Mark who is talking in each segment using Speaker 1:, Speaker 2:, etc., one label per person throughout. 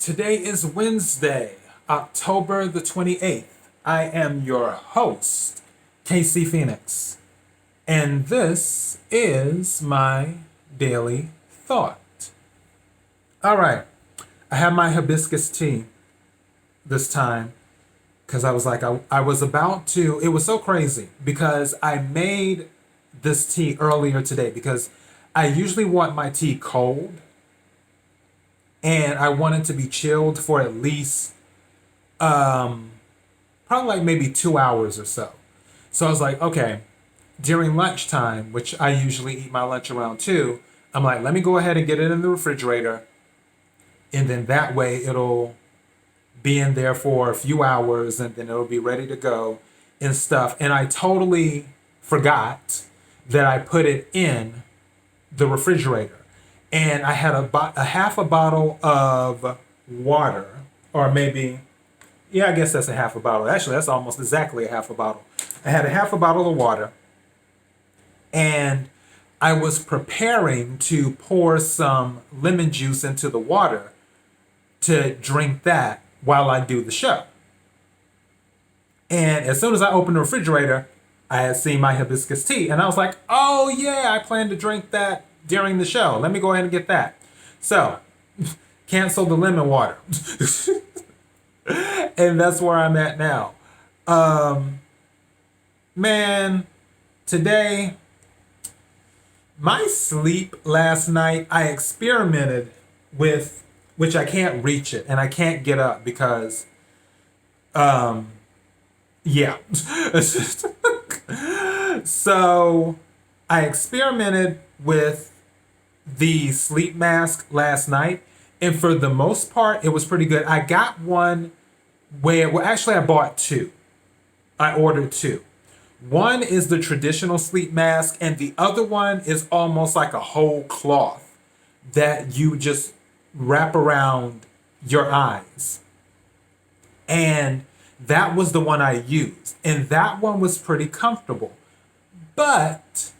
Speaker 1: Today is Wednesday, October the 28th. I am your host, KC Phoenix, and this is my daily thought. All right, I have my hibiscus tea this time because I was like, I was about to, it was so crazy because I made this tea earlier today because I usually want my tea cold and I want it to be chilled for at least probably like maybe 2 hours or so. So I was like, okay, during lunchtime, which I usually eat my lunch around 2, I'm like, let me go ahead and get it in the refrigerator. And then that way it'll be in there for a few hours and then it'll be ready to go and stuff. And I totally forgot that I put it in the refrigerator. And I had a half a bottle of water, or maybe, yeah, I guess that's a half a bottle. Actually, that's almost exactly a half a bottle. I had a half a bottle of water, and I was preparing to pour some lemon juice into the water to drink that while I do the show. And as soon as I opened the refrigerator, I had seen my hibiscus tea, and I was like, oh yeah, I plan to drink that during the show. Let me go ahead and get that. So, cancel the lemon water. And that's where I'm at now. Man, today, my sleep last night, I experimented with, which I can't reach it, and I can't get up because, yeah. So, I experimented with the sleep mask last night, and for the most part, it was pretty good. I got one where, well, actually, I bought two. I ordered two. One is the traditional sleep mask, and the other one is almost like a whole cloth that you just wrap around your eyes. And that was the one I used, and that one was pretty comfortable. But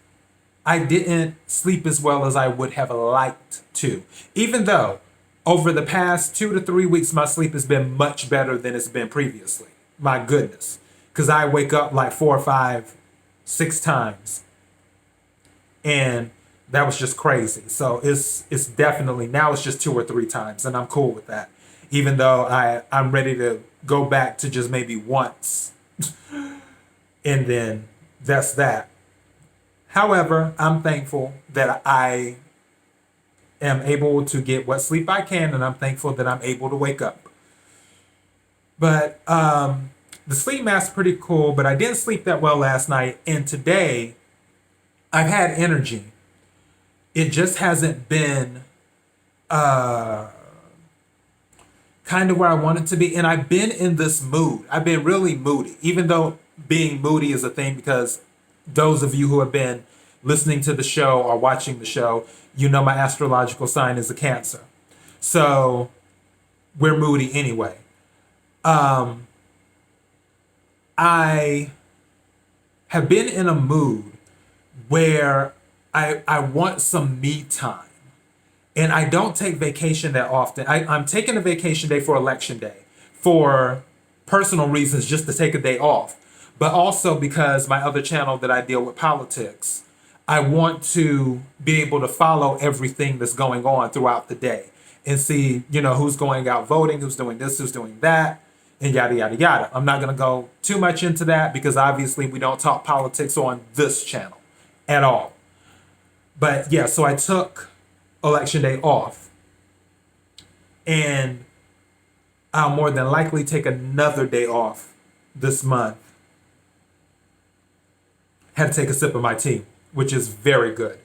Speaker 1: I didn't sleep as well as I would have liked to. Even though over the past 2 to 3 weeks, my sleep has been much better than it's been previously. My goodness. Because I wake up like 4, 5, 6 times. And that was just crazy. So it's definitely, now it's just 2 or 3 times. And I'm cool with that. Even though I'm ready to go back to just maybe once. And then that's that. However, I'm thankful that I am able to get what sleep I can, and I'm thankful that I'm able to wake up. But the sleep mask is pretty cool, but I didn't sleep that well last night, and today I've had energy. It just hasn't been kind of where I want it to be, and I've been in this mood. I've been really moody, even though being moody is a thing because those of you who have been listening to the show or watching the show, you know my astrological sign is a Cancer. So we're moody anyway. I have been in a mood where I want some me time. And I don't take vacation that often. I'm taking a vacation day for election day for personal reasons, just to take a day off. But also because my other channel that I deal with politics, I want to be able to follow everything that's going on throughout the day and see, who's going out voting, who's doing this, who's doing that, and yada, yada, yada. I'm not going to go too much into that because obviously we don't talk politics on this channel at all. But yeah, so I took election day off, and I'll more than likely take another day off this month. Had to take a sip of my tea, which is very good.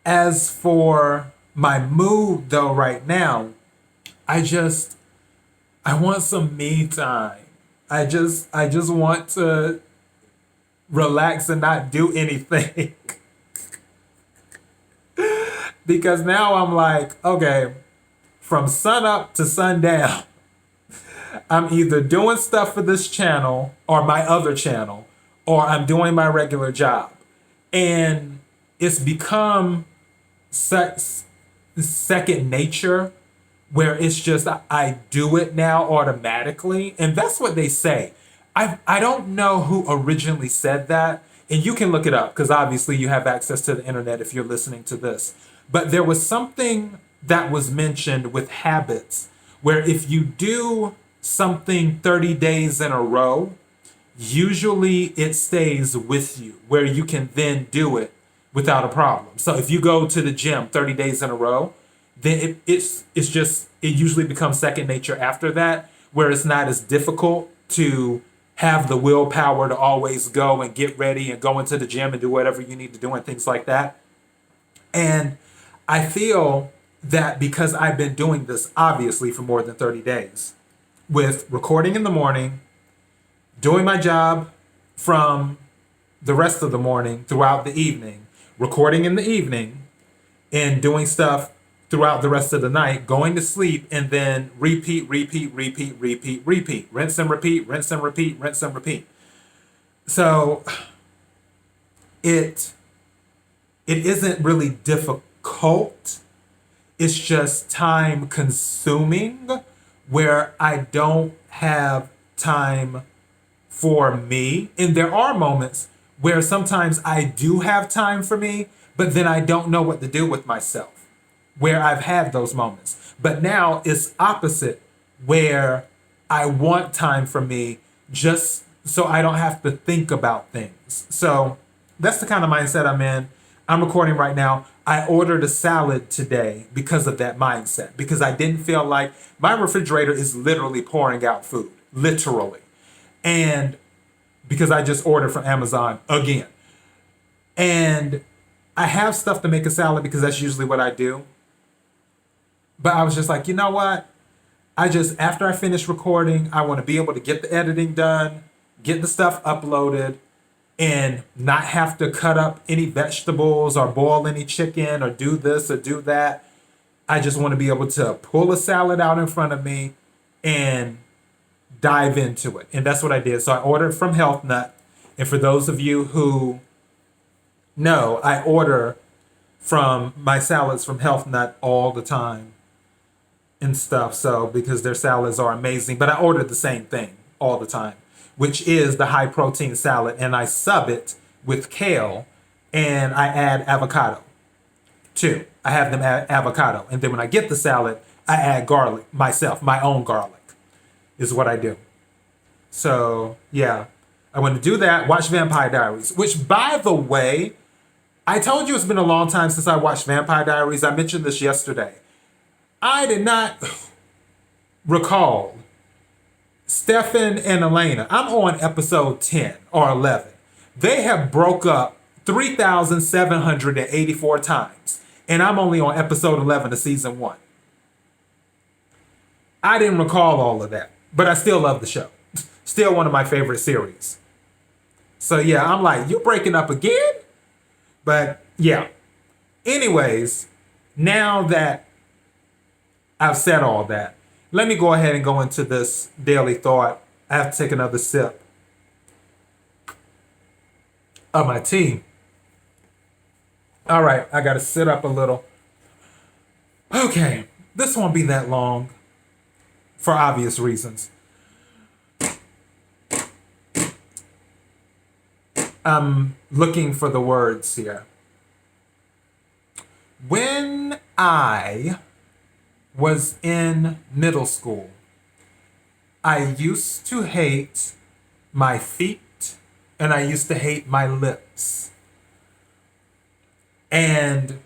Speaker 1: As for my mood though right now, I want some me time. I just want to relax and not do anything. Because now I'm like, okay, from sun up to sundown, I'm either doing stuff for this channel or my other channel, or I'm doing my regular job. And it's become second nature where it's just I do it now automatically, and that's what they say. I don't know who originally said that, and you can look it up because obviously you have access to the internet if you're listening to this. But there was something that was mentioned with habits where if you do something 30 days in a row, usually it stays with you where you can then do it without a problem. So if you go to the gym 30 days in a row, then it's just it usually becomes second nature after that, where it's not as difficult to have the willpower to always go and get ready and go into the gym and do whatever you need to do and things like that. And I feel that because I've been doing this obviously for more than 30 days with recording in the morning, doing my job from the rest of the morning throughout the evening, recording in the evening, and doing stuff throughout the rest of the night, going to sleep, and then repeat, repeat, repeat, repeat, repeat, rinse and repeat, rinse and repeat, rinse and repeat. So it isn't really difficult. It's just time consuming where I don't have time for me. And there are moments where sometimes I do have time for me, but then I don't know what to do with myself, where I've had those moments. But now it's opposite, where I want time for me just so I don't have to think about things. So that's the kind of mindset I'm in. I'm recording right now. I ordered a salad today because of that mindset, because I didn't feel like my refrigerator is literally pouring out food, literally. And because I just ordered from Amazon again. And I have stuff to make a salad because that's usually what I do. But I was just like, you know what? After I finish recording, I want to be able to get the editing done, get the stuff uploaded, and not have to cut up any vegetables or boil any chicken or do this or do that. I just want to be able to pull a salad out in front of me and dive into it. And that's what I did. So I ordered from Health Nut. And for those of you who know, I order from my salads from Health Nut all the time and stuff. So because their salads are amazing, but I ordered the same thing all the time, which is the high protein salad. And I sub it with kale and I add avocado too. I have them add avocado. And then when I get the salad, I add garlic myself, my own garlic is what I do. So yeah, I want to do that. Watch Vampire Diaries, which by the way, I told you it's been a long time since I watched Vampire Diaries. I mentioned this yesterday. I did not recall Stefan and Elena. I'm on episode 10 or 11. They have broke up 3,784 times. And I'm only on episode 11 of season 1. I didn't recall all of that, but I still love the show. Still one of my favorite series. So yeah, I'm like, you're breaking up again? But yeah. Anyways, now that I've said all that, let me go ahead and go into this daily thought. I have to take another sip of my tea. All right, I got to sit up a little. Okay, this won't be that long for obvious reasons. I'm looking for the words here. When I was in middle school, I used to hate my feet and I used to hate my lips. And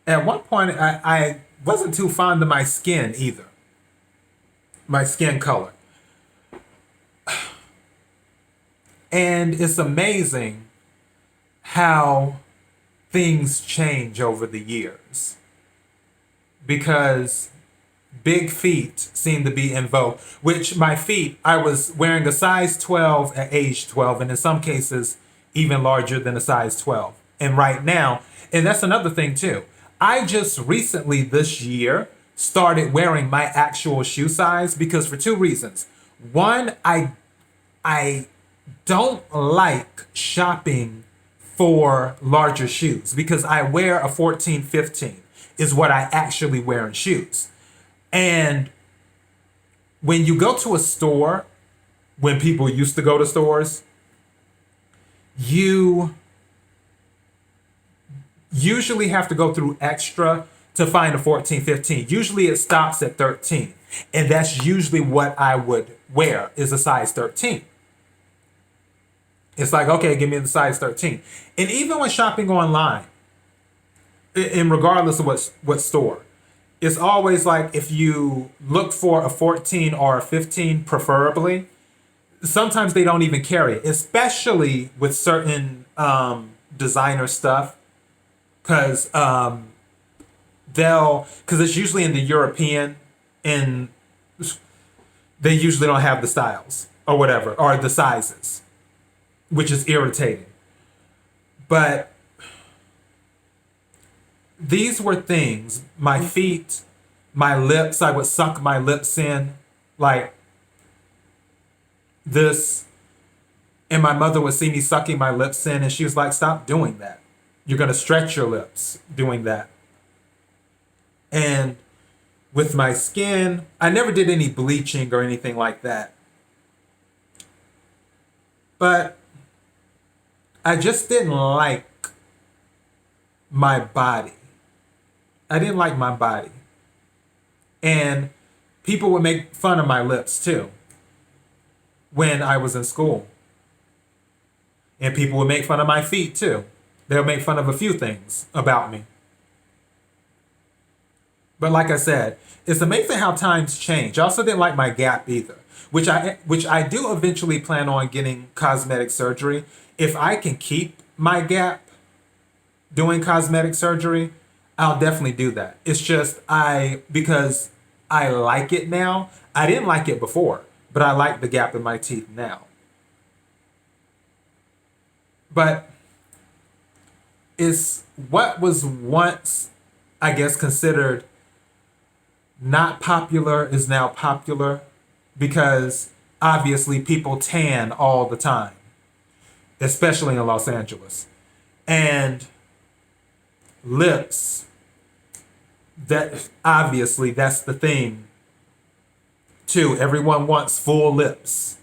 Speaker 1: at one point, I wasn't too fond of my skin either. My skin color. And it's amazing how things change over the years. Because big feet seem to be in vogue. Which my feet, I was wearing a size 12 at age 12. And in some cases, even larger than a size 12. And right now, and that's another thing too. I just recently this year started wearing my actual shoe size because for two reasons. One, I don't like shopping for larger shoes because I wear a 14, 15 is what I actually wear in shoes. And when you go to a store, when people used to go to stores, you usually have to go through extra to find a 14, 15. Usually it stops at 13. And that's usually what I would wear, is a size 13. It's like, okay, give me the size 13. And even when shopping online, and regardless of what store, it's always like if you look for a 14 or a 15 preferably, sometimes they don't even carry it, especially with certain designer stuff, because because it's usually in the European, and they usually don't have the styles or whatever, or the sizes, which is irritating. But these were things, my feet, my lips, I would suck my lips in like this. And my mother would see me sucking my lips in, and she was like, stop doing that. You're going to stretch your lips doing that. And with my skin, I never did any bleaching or anything like that. But I just didn't like my body. I didn't like my body. And people would make fun of my lips too when I was in school. And people would make fun of my feet too. They'll make fun of a few things about me. But like I said, it's amazing how times change. I also didn't like my gap either, which I do eventually plan on getting cosmetic surgery. If I can keep my gap doing cosmetic surgery, I'll definitely do that. It's just because I like it now. I didn't like it before, but I like the gap in my teeth now. But it's what was once, I guess, considered not popular is now popular, because obviously people tan all the time, especially in Los Angeles. And lips, that obviously that's the thing too. Everyone wants full lips,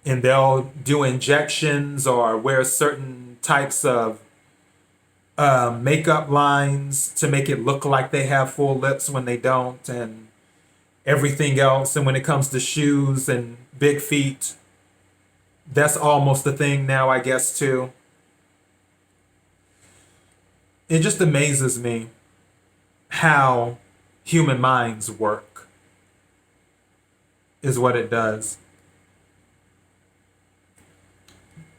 Speaker 1: and they'll do injections or wear certain types of makeup lines to make it look like they have full lips when they don't, and everything else. And when it comes to shoes and big feet, that's almost a thing now, I guess, too. It just amazes me how human minds work, is what it does.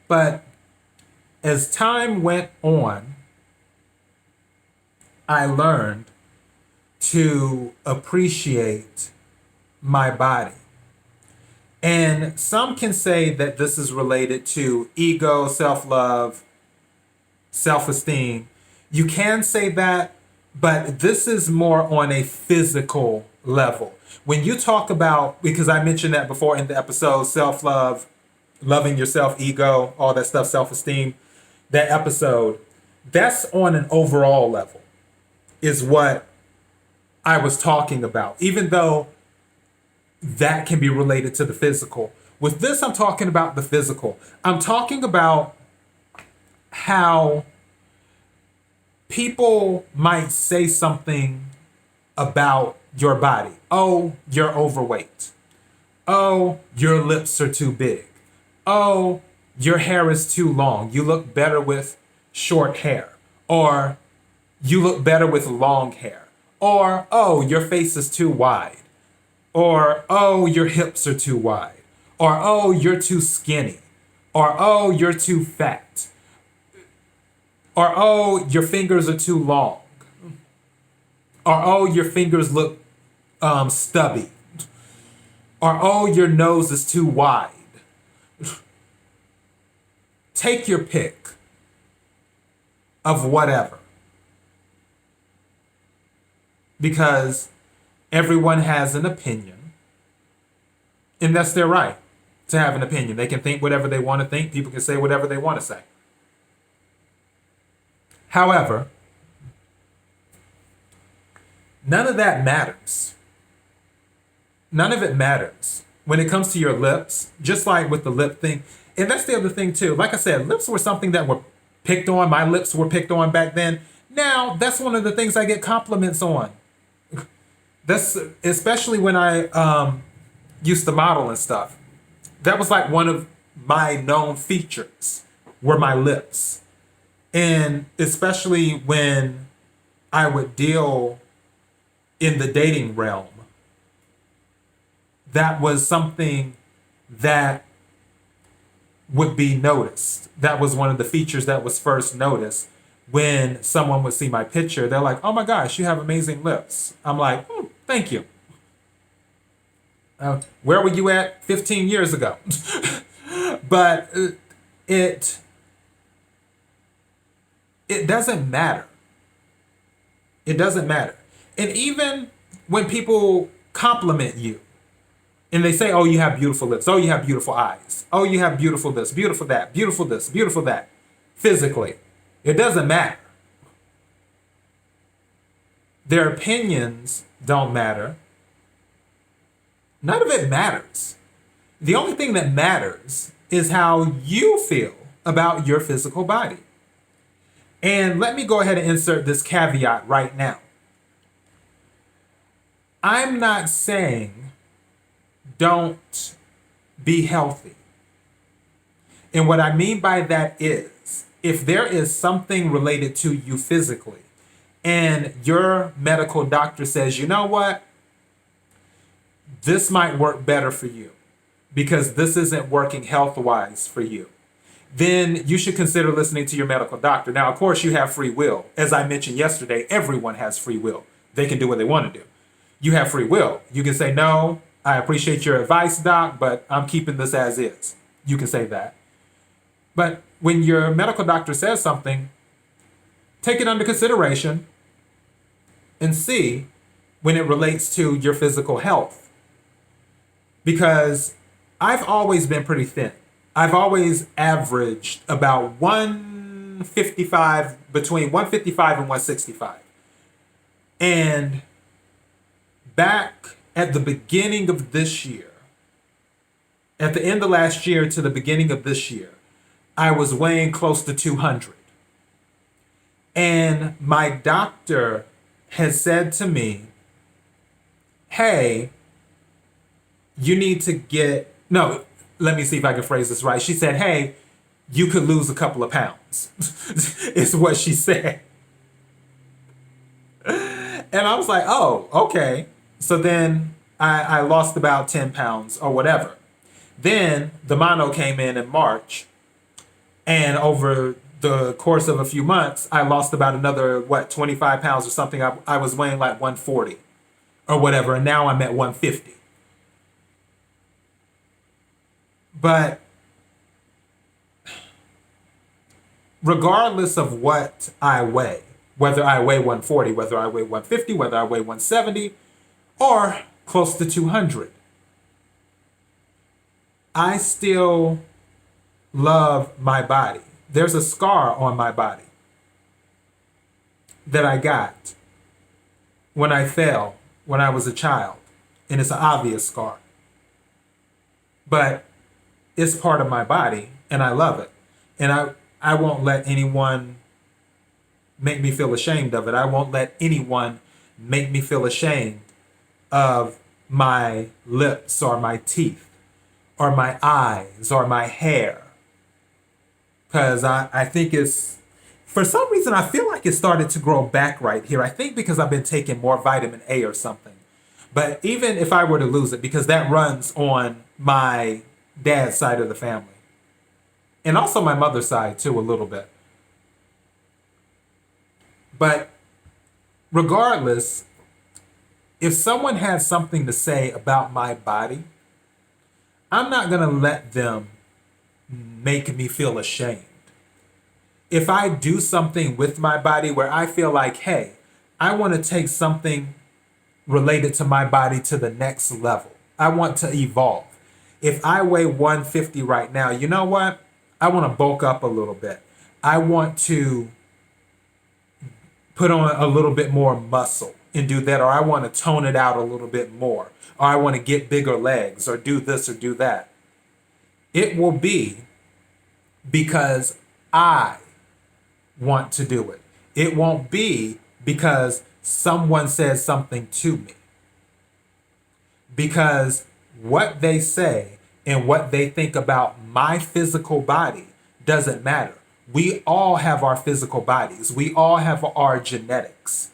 Speaker 1: But as time went on, I learned to appreciate my body. And some can say that this is related to ego, self-love, self-esteem. You can say that, but this is more on a physical level. When you talk about, because I mentioned that before in the episode, self-love, loving yourself, ego, all that stuff, self-esteem, that episode, that's on an overall level, is what I was talking about, even though that can be related to the physical. With this, I'm talking about the physical. I'm talking about how people might say something about your body. Oh, you're overweight. Oh, your lips are too big. Oh, your hair is too long. You look better with short hair. Or you look better with long hair. Or, oh, your face is too wide. Or, oh, your hips are too wide. Or, oh, you're too skinny. Or, oh, you're too fat. Or, oh, your fingers are too long. Or, oh, your fingers look stubby. Or, oh, your nose is too wide. Take your pick of whatever. Because everyone has an opinion. And that's their right to have an opinion. They can think whatever they want to think. People can say whatever they want to say. However, none of that matters None of it matters when it comes to your lips, just like with the lip thing. And that's the other thing too. Like I said, lips were something that were picked on. My lips were picked on back then. Now that's one of the things I get compliments on. That's especially when I used to model and stuff. That was like one of my known features were my lips. And especially when I would deal in the dating realm, that was something that would be noticed. That was one of the features that was first noticed when someone would see my picture. They're like, oh my gosh, you have amazing lips. I'm like, thank you. Where were you at 15 years ago? But it doesn't matter. It doesn't matter. And even when people compliment you and they say, oh, you have beautiful lips. Oh, you have beautiful eyes. Oh, you have beautiful this, beautiful that, beautiful this, beautiful that. Physically, it doesn't matter. Their opinions don't matter. None of it matters. The only thing that matters is how you feel about your physical body. And let me go ahead and insert this caveat right now. I'm not saying don't be healthy. And what I mean by that is, if there is something related to you physically, and your medical doctor says, you know what? This might work better for you because this isn't working health-wise for you, then you should consider listening to your medical doctor. Now, of course, you have free will. As I mentioned yesterday, everyone has free will. They can do what they want to do. You have free will. You can say, no, I appreciate your advice, doc, but I'm keeping this as is. You can say that. But when your medical doctor says something, take it under consideration and see when it relates to your physical health. Because I've always been pretty thin. I've always averaged about 155, between 155 and 165. And back at the beginning of this year, at the end of last year to the beginning of this year, I was weighing close to 200. And my doctor has said to me, hey, you need to get, no, let me see if I can phrase this right. She said, hey, you could lose a couple of pounds, is what she said. And I was like, oh, okay. So then I lost about 10 pounds or whatever. Then the mono came in March. And over the course of a few months, I lost about another, 25 pounds or something. I was weighing like 140 or whatever. And now I'm at 150. But regardless of what I weigh, whether I weigh 140, whether I weigh 150, whether I weigh 170, or close to 200, I still love my body. There's a scar on my body that I got when I fell when I was a child, and it's an obvious scar. But it's part of my body, and I love it. And I won't let anyone make me feel ashamed of it. I won't let anyone make me feel ashamed of my lips or my teeth or my eyes or my hair. Because I think it's, for some reason, I feel like it started to grow back right here. I think because I've been taking more vitamin A or something. But even if I were to lose it, because that runs on my dad's side of the family. And also my mother's side too, a little bit. But regardless, if someone has something to say about my body, I'm not going to let them make me feel ashamed. If I do something with my body where I feel like, hey, I want to take something related to my body to the next level. I want to evolve. If I weigh 150 right now, you know what? I want to bulk up a little bit. I want to put on a little bit more muscle. and do that, or I want to tone it out a little bit more, or I want to get bigger legs, or do this or do that. It will be because I want to do it. It won't be because someone says something to me. Because what they say and what they think about my physical body doesn't matter. We all have our physical bodies. We all have our genetics.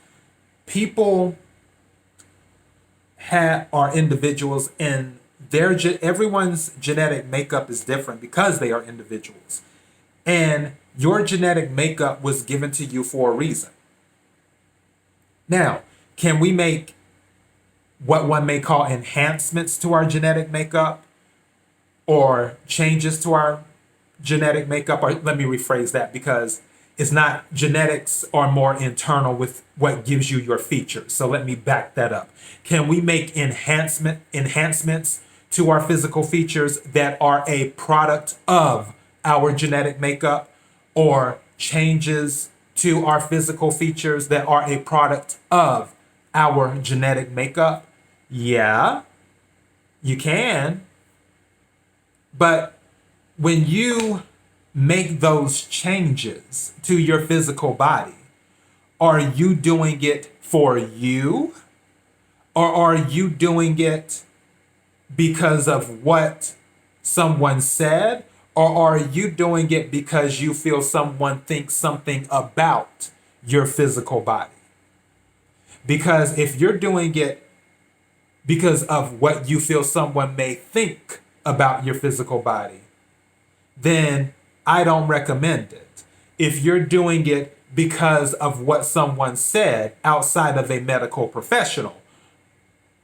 Speaker 1: People are individuals, and everyone's genetic makeup is different because they are individuals. And your genetic makeup was given to you for a reason. Now, can we make what one may call enhancements to our genetic makeup or changes to our genetic makeup? Or let me rephrase that, because it's not, genetics are more internal with what gives you your features. So let me back that up. Can we make enhancements to our physical features that are a product of our genetic makeup, or changes to our physical features that are a product of our genetic makeup? Yeah, you can. But when you make those changes to your physical body, are you doing it for you? Or are you doing it because of what someone said? Or are you doing it because you feel someone thinks something about your physical body? Because if you're doing it because of what you feel someone may think about your physical body, then I don't recommend it. If you're doing it because of what someone said outside of a medical professional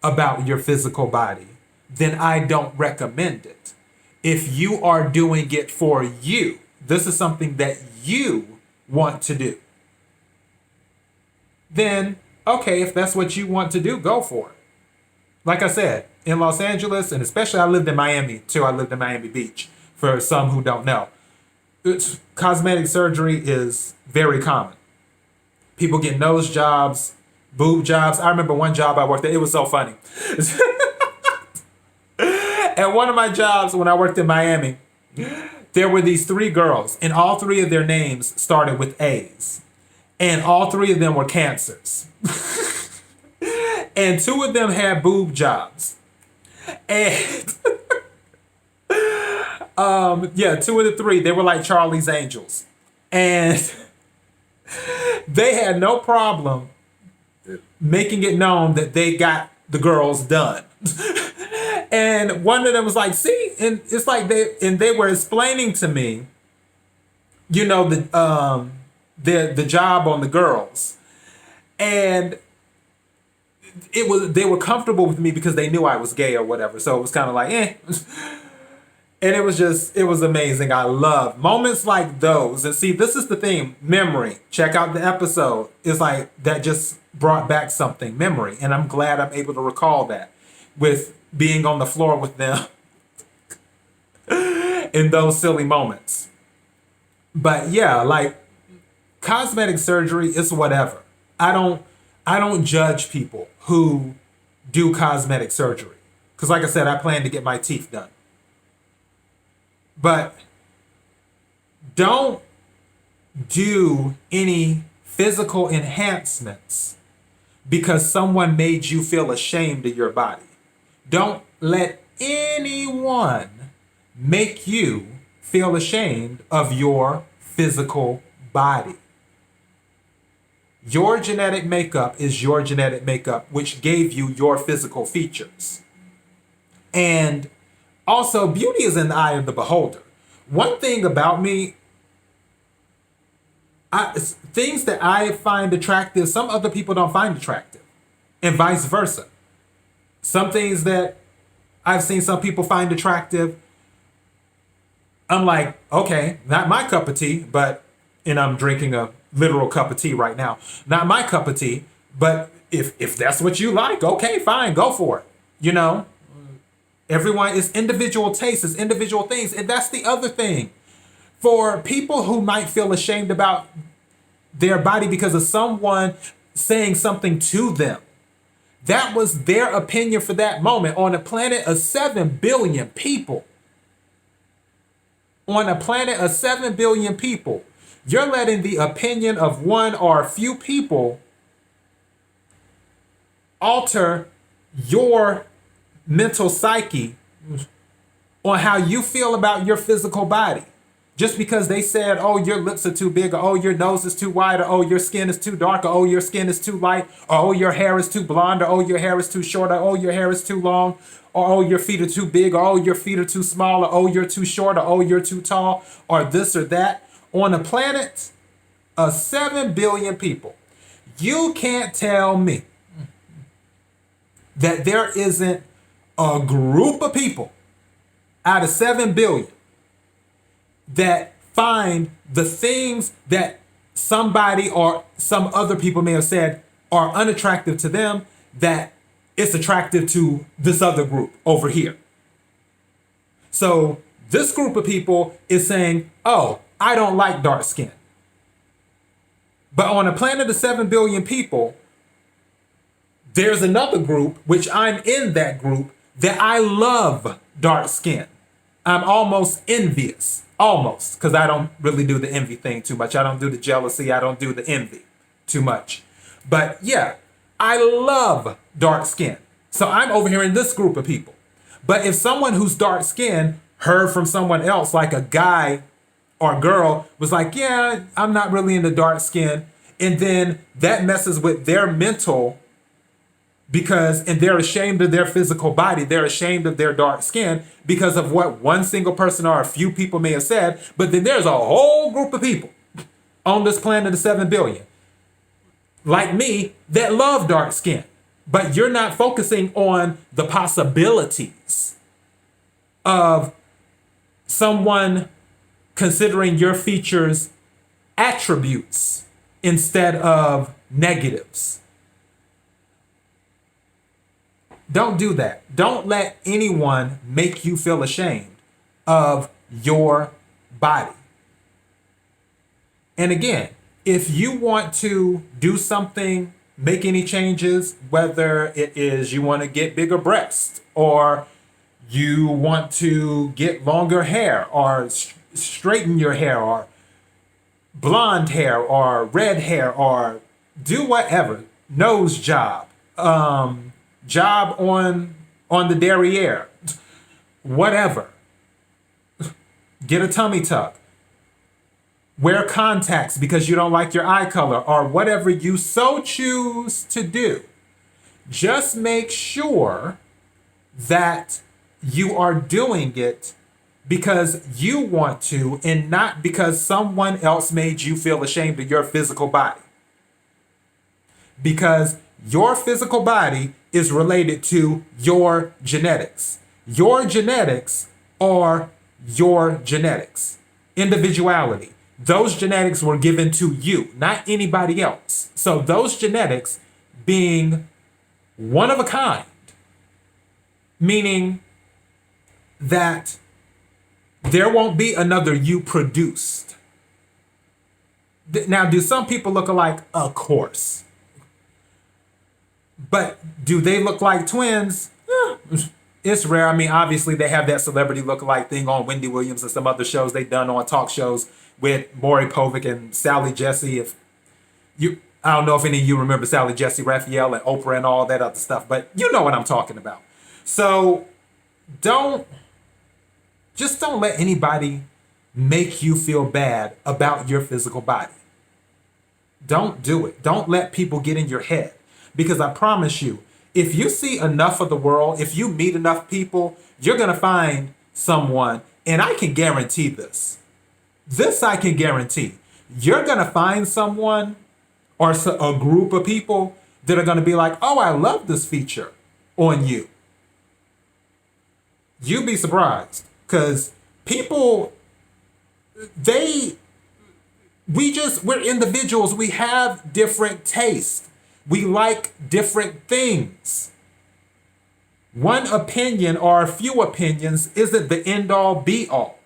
Speaker 1: about your physical body, then I don't recommend it. If you are doing it for you, this is something that you want to do, then okay, if that's what you want to do, go for it. Like I said, in Los Angeles, and especially I lived in Miami too. I lived in Miami Beach, for some who don't know. Cosmetic surgery is very common. People get nose jobs, boob jobs. I remember one job I worked at, it was so funny. At one of my jobs when I worked in Miami, there were these 3 girls, and all 3 of their names started with A's. And all 3 of them were cancers. And 2 of them had boob jobs. And 2 of the 3, they were like Charlie's Angels. And they had no problem making it known that they got the girls done. And one of them was like, see, and it's like they were explaining to me, you know, the job on the girls. And they were comfortable with me because they knew I was gay or whatever. So it was kind of like, eh. And it was amazing. I love moments like those. And see, this is the thing, memory. Check out the episode. It's like that just brought back something, memory. And I'm glad I'm able to recall that with being on the floor with them in those silly moments. But yeah, like cosmetic surgery is whatever. I don't judge people who do cosmetic surgery. Because like I said, I plan to get my teeth done. But don't do any physical enhancements because someone made you feel ashamed of your body. Don't let anyone make you feel ashamed of your physical body. Your genetic makeup is your genetic makeup, which gave you your physical features. And also, beauty is in the eye of the beholder. One thing about me, things that I find attractive, some other people don't find attractive, and vice versa. Some things that I've seen some people find attractive, I'm like, okay, not my cup of tea, and I'm drinking a literal cup of tea right now. Not my cup of tea, but if that's what you like, okay, fine, go for it. You know? Everyone is individual tastes, is individual things. And that's the other thing. For people who might feel ashamed about their body because of someone, saying something to them. That was their opinion for that moment on a planet of 7 billion people. On a planet of 7 billion people, you're letting the opinion of one or a few people alter your mental psyche on how you feel about your physical body. Just because they said, oh, your lips are too big, or oh, your nose is too wide, or oh, your skin is too dark, or oh, your skin is too light, or oh, your hair is too blonde, or oh, your hair is too short, or oh, your hair is too long, or oh, your feet are too big, or oh, your feet are too small, or oh, you're too short, or oh, you're too tall, or this or that. On a planet of 7 billion people, you can't tell me that there isn't a group of people out of 7 billion that find the things that somebody or some other people may have said are unattractive to them, that it's attractive to this other group over here. So this group of people is saying, oh, I don't like dark skin. But on a planet of 7 billion people, there's another group, which I'm in that group, that I love dark skin. I'm almost envious. Almost, because I don't really do the envy thing too much. I don't do the jealousy. I don't do the envy too much. But yeah, I love dark skin. So I'm over here in this group of people. But if someone who's dark skinned heard from someone else, like a guy or girl was like, yeah, I'm not really into dark skin. And then that messes with their mental, and they're ashamed of their physical body. They're ashamed of their dark skin because of what one single person or a few people may have said. But then there's a whole group of people on this planet of 7 billion, like me, that love dark skin. But you're not focusing on the possibilities of someone considering your features attributes instead of negatives. Don't do that. Don't let anyone make you feel ashamed of your body. And again, if you want to do something, make any changes, whether it is you want to get bigger breasts, or you want to get longer hair, or straighten your hair, or blonde hair, or red hair, or do whatever, nose job, job on the derriere, whatever, get a tummy tuck, wear contacts because you don't like your eye color, or whatever you so choose to do. Just make sure that you are doing it because you want to, and not because someone else made you feel ashamed of your physical body. Because your physical body is related to your genetics. Your genetics are your genetics. Individuality. Those genetics were given to you, not anybody else. So those genetics being one of a kind, meaning that there won't be another you produced. Now, do some people look alike? Of course. But do they look like twins? It's rare. I mean, obviously they have that celebrity lookalike thing on Wendy Williams and some other shows they've done on talk shows with Maury Povich and Sally Jesse. I don't know if any of you remember Sally Jesse Raphael and Oprah and all that other stuff, but you know what I'm talking about. So don't let anybody make you feel bad about your physical body. Don't do it. Don't let people get in your head. Because I promise you, if you see enough of the world, if you meet enough people, you're going to find someone, and I can guarantee this. This I can guarantee. You're going to find someone or a group of people that are going to be like, oh, I love this feature on you. You'd be surprised. Because people, we're individuals. We have different tastes. We like different things. One opinion or a few opinions isn't the end all be all.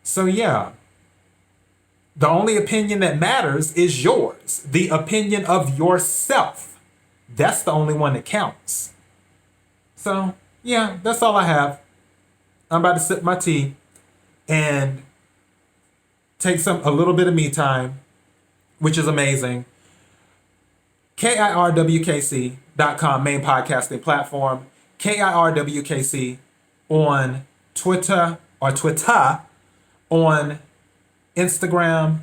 Speaker 1: So yeah, the only opinion that matters is yours. yours, the opinion of yourself. That's the only one that counts. So, yeah, that's all I have. I'm about to sip my tea and take a little bit of me time, which is amazing. KIRWKC.com, main podcasting platform. KIRWKC on Twitter on Instagram,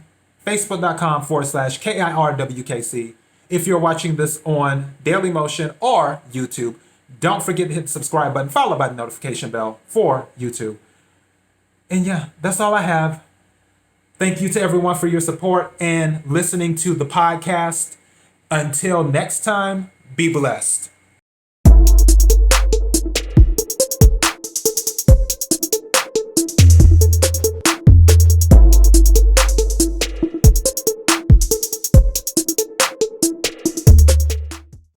Speaker 1: Facebook.com/KIRWKC. If you're watching this on Daily Motion or YouTube, don't forget to hit the subscribe button, followed by the notification bell for YouTube. And yeah, that's all I have. Thank you to everyone for your support and listening to the podcast. Until next time, be blessed.